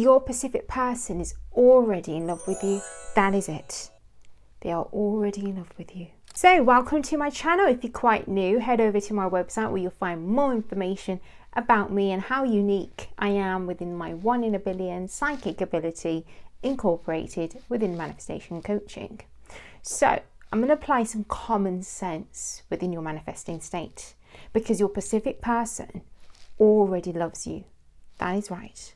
Your specific person is already in love with you. That is it. They are already in love with you. So welcome to my channel. If you're quite new, head over to my website where you'll find more information about me and how unique I am within my 1 in a billion psychic ability incorporated within manifestation coaching. So I'm going to apply some common sense within your manifesting state because your specific person already loves you. That is right.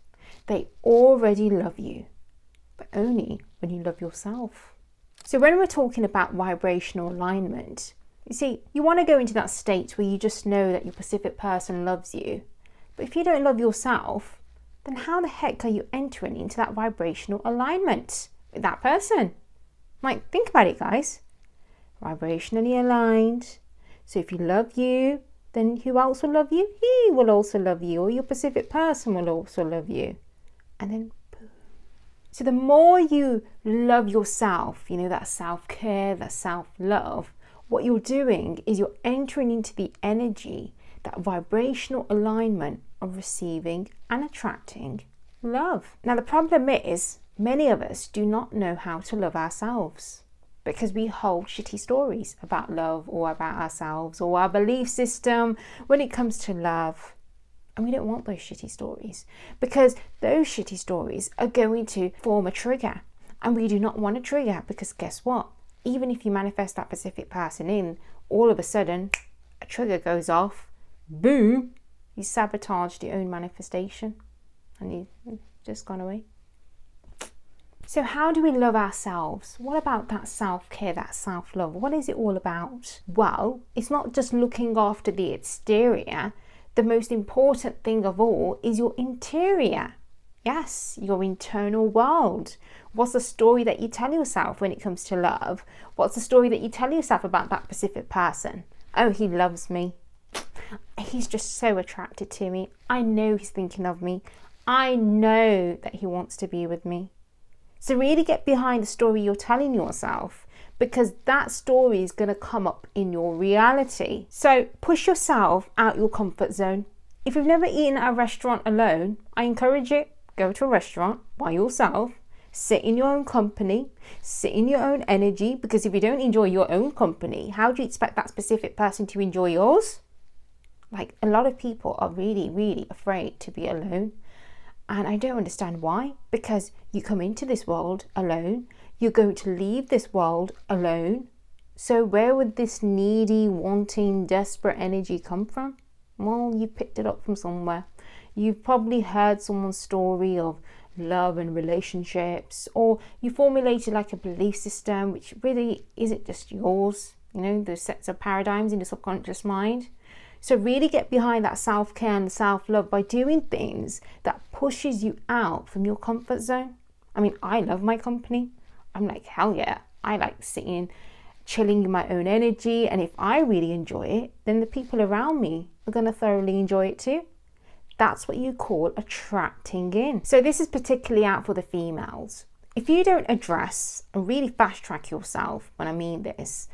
They already love you, but only when you love yourself. So when we're talking about vibrational alignment, you see, you want to go into that state where you just know that your specific person loves you. But if you don't love yourself, then how the heck are you entering into that vibrational alignment with that person? Like, think about it, guys. Vibrationally aligned. So if you love you, then who else will love you? He will also love you, or your specific person will also love you. And then boom. So the more you love yourself, you know, that self-care, that self-love, what you're doing is you're entering into the energy, that vibrational alignment of receiving and attracting love. Now the problem is, many of us do not know how to love ourselves because we hold shitty stories about love or about ourselves or our belief system when it comes to love. And we don't want those shitty stories because those shitty stories are going to form a trigger. And we do not want a trigger because guess what? Even if you manifest that specific person in, all of a sudden a trigger goes off. Boom! You sabotaged your own manifestation and you've just gone away. So how do we love ourselves? What about that self-care, that self-love? What is it all about? Well, it's not just looking after the exterior. The most important thing of all is your interior. Yes, your internal world. What's the story that you tell yourself when it comes to love? What's the story that you tell yourself about that specific person? Oh, he loves me. He's just so attracted to me. I know he's thinking of me. I know that he wants to be with me. So really get behind the story you're telling yourself because that story is going to come up in your reality. So push yourself out your comfort zone. If you've never eaten at a restaurant alone, I encourage you, go to a restaurant by yourself, sit in your own company, sit in your own energy, because if you don't enjoy your own company, how do you expect that specific person to enjoy yours? Like, a lot of people are really, really afraid to be alone. And I don't understand why, because you come into this world alone, you're going to leave this world alone. So where would this needy, wanting, desperate energy come from? Well, you picked it up from somewhere. You've probably heard someone's story of love and relationships, or you formulated like a belief system which really isn't just yours, you know, those sets of paradigms in the subconscious mind. So really get behind that self-care and self-love by doing things that pushes you out from your comfort zone. I mean, I love my company. I'm like, hell yeah. I like sitting, chilling in my own energy. And if I really enjoy it, then the people around me are going to thoroughly enjoy it too. That's what you call attracting in. So this is particularly out for the females. If you don't address and really fast track yourself, when I mean this,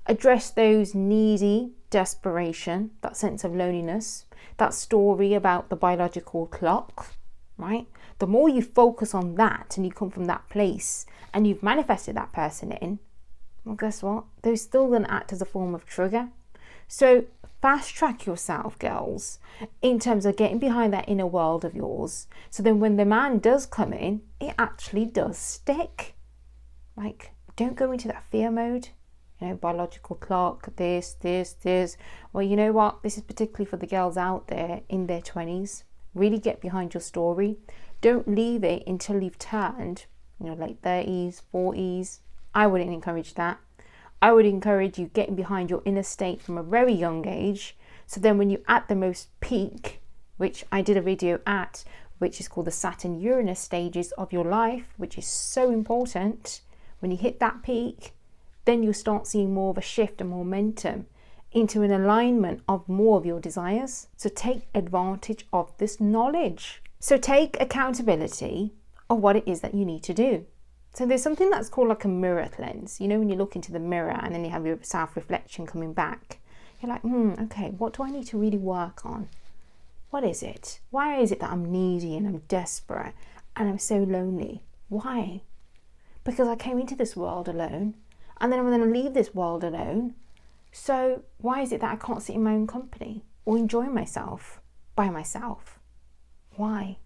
address those needy desperation, that sense of loneliness, that story about the biological clock, right? The more you focus on that and you come from that place and you've manifested that person in, well, guess what? They're still going to act as a form of trigger. So fast track yourself, girls, in terms of getting behind that inner world of yours. So then when the man does come in, it actually does stick. Like, don't go into that fear mode. You know, biological clock, this. Well, you know what? This is particularly for the girls out there in their 20s. Really get behind your story. Don't leave it until you've turned, you know, late 30s, 40s. I wouldn't encourage that. I would encourage you getting behind your inner state from a very young age. So then when you're at the most peak, which I did a video at, which is called the Saturn-Uranus stages of your life, which is so important. When you hit that peak, then you'll start seeing more of a shift and momentum into an alignment of more of your desires. So take advantage of this knowledge. So take accountability of what it is that you need to do. So there's something that's called like a mirror cleanse. You know, when you look into the mirror and then you have your self-reflection coming back, you're like, okay, what do I need to really work on? What is it? Why is it that I'm needy and I'm desperate and I'm so lonely. Why? Because I came into this world alone, and then I'm going to leave this world alone. So why is it that I can't sit in my own company or enjoy myself by myself? Why?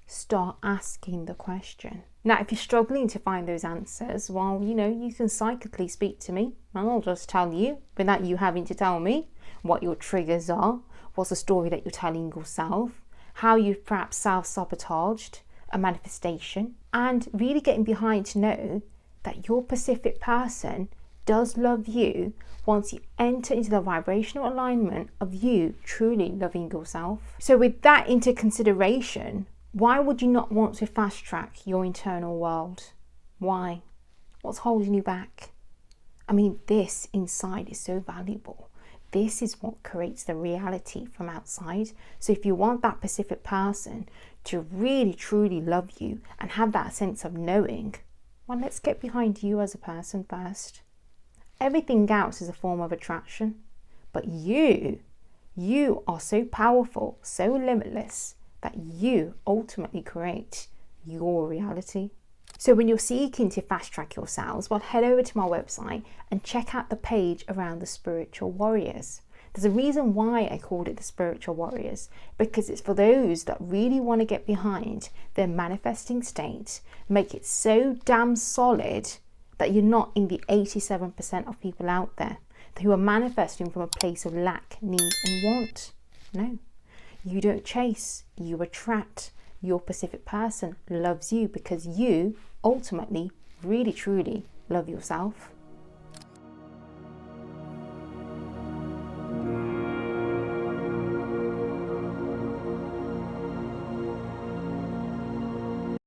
Start asking the question. Now, if you're struggling to find those answers, well, you can psychically speak to me, and I'll just tell you, without you having to tell me, what your triggers are, what's the story that you're telling yourself, how you've perhaps self-sabotaged a manifestation, and really getting behind to know that your specific person does love you once you enter into the vibrational alignment of you truly loving yourself. So with that into consideration, why would you not want to fast track your internal world? Why? What's holding you back? I mean, this inside is so valuable. This is what creates the reality from outside. So if you want that specific person to really, truly love you and have that sense of knowing, well, let's get behind you as a person first. Everything else is a form of attraction, but you are so powerful, so limitless, that you ultimately create your reality. So when you're seeking to fast track yourselves, well, head over to my website and check out the page around the spiritual warriors. There's a reason why I called it the spiritual warriors, because it's for those that really want to get behind their manifesting state, make it so damn solid that you're not in the 87% of people out there who are manifesting from a place of lack, need and want. No, you don't chase, you attract. Your specific person loves you because you ultimately really truly love yourself.